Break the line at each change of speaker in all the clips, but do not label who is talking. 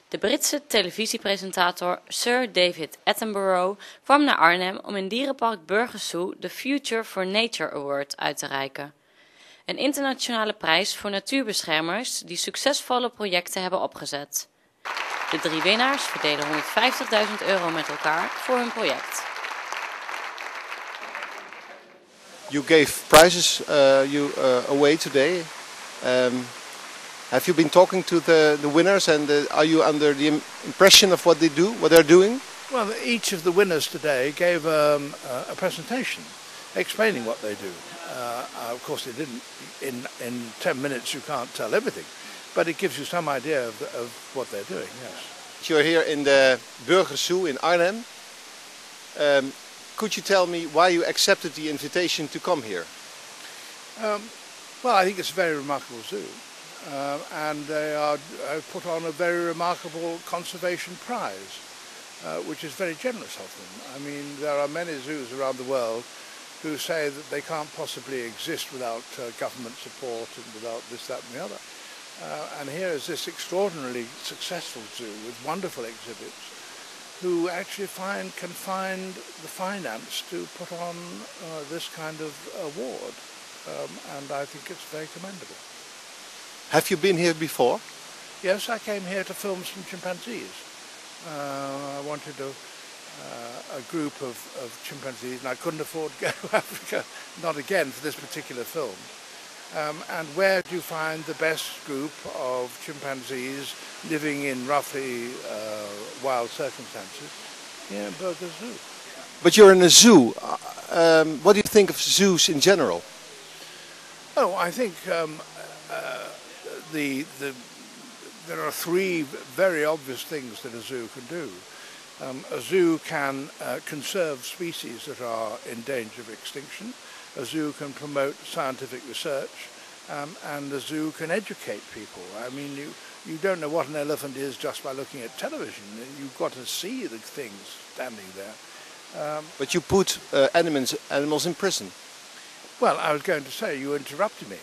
De Britse televisiepresentator Sir David Attenborough kwam naar Arnhem om in dierenpark Burgersoe de Future for Nature Award uit te reiken. Een internationale prijs voor natuurbeschermers die succesvolle projecten hebben opgezet. De 3 winnaars verdelen €150.000 met elkaar voor hun project.
You gave prizes away today. Have you been talking to the winners, and are you under the impression of what they're doing?
Well, each of the winners today gave a presentation explaining what they do. Of course, they didn't. In 10 minutes, you can't tell everything, but it gives you some idea of what they're doing. Yes.
You're here in the Burgersoe in Arnhem. Could you tell me why you accepted the invitation to come here?
Well, I think it's a very remarkable zoo. And they are put on a very remarkable conservation prize, which is very generous of them. I mean, there are many zoos around the world who say that they can't possibly exist without government support and without this, that and the other. And here is this extraordinarily successful zoo with wonderful exhibits who actually can find the finance to put on this kind of award. And I think it's very commendable.
Have you been here before?
Yes, I came here to film some chimpanzees. I wanted a group of chimpanzees, and I couldn't afford to go to Africa, not again for this particular film. And where do you find the best group of chimpanzees living in roughly wild circumstances? Here in Burgersoe.
But you're in a zoo. What do you think of zoos in general?
Oh, I think there are 3 very obvious things that a zoo can do. A zoo can conserve species that are in danger of extinction. A zoo can promote scientific research, and a zoo can educate people. I mean, you don't know what an elephant is just by looking at television. You've got to see the things standing there.
But you put animals in prison.
Well, I was going to say, you interrupted me,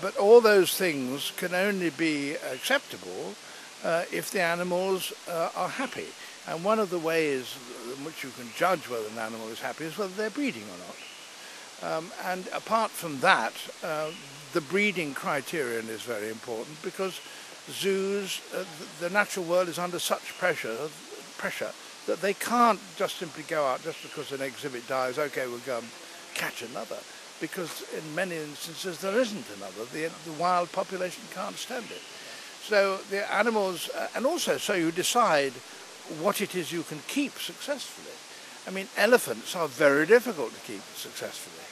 but all those things can only be acceptable if the animals are happy. And one of the ways in which you can judge whether an animal is happy is whether they're breeding or not. And apart from that, the breeding criterion is very important, because zoos, the natural world is under such pressure that they can't just simply go out just because an exhibit dies, okay, we'll go and catch another. Because in many instances there isn't another. The wild population can't stand it. So the animals, and also so you decide what it is you can keep successfully. I mean, elephants are very difficult to keep successfully.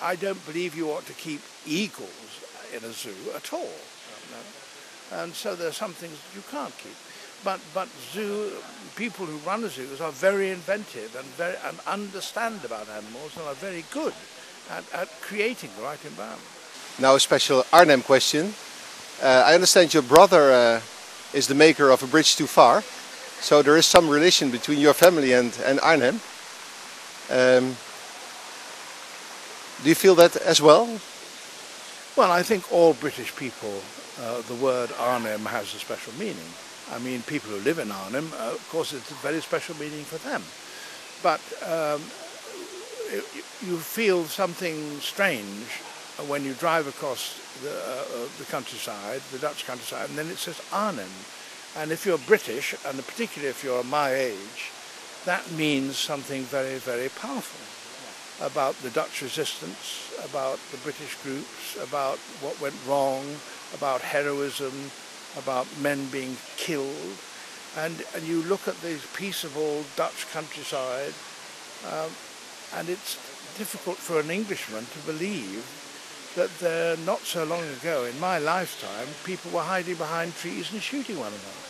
I don't believe you ought to keep eagles in a zoo at all. And so there are some things that you can't keep. But people who run the zoos are very inventive and understand about animals and are very good at creating the right environment.
Now a special Arnhem question. I understand your brother is the maker of A Bridge Too Far, so there is some relation between your family and Arnhem. Do you feel that as well?
Well, I think all British people, the word Arnhem has a special meaning. I mean, people who live in Arnhem, of course, it's a very special meaning for them. But you feel something strange when you drive across the countryside, the Dutch countryside, and then it says Arnhem. And if you're British, and particularly if you're my age, that means something very, very powerful about the Dutch resistance, about the British groups, about what went wrong, about heroism, about men being killed, and you look at this piece of old Dutch countryside, and it's difficult for an Englishman to believe that not so long ago, in my lifetime, people were hiding behind trees and shooting one another.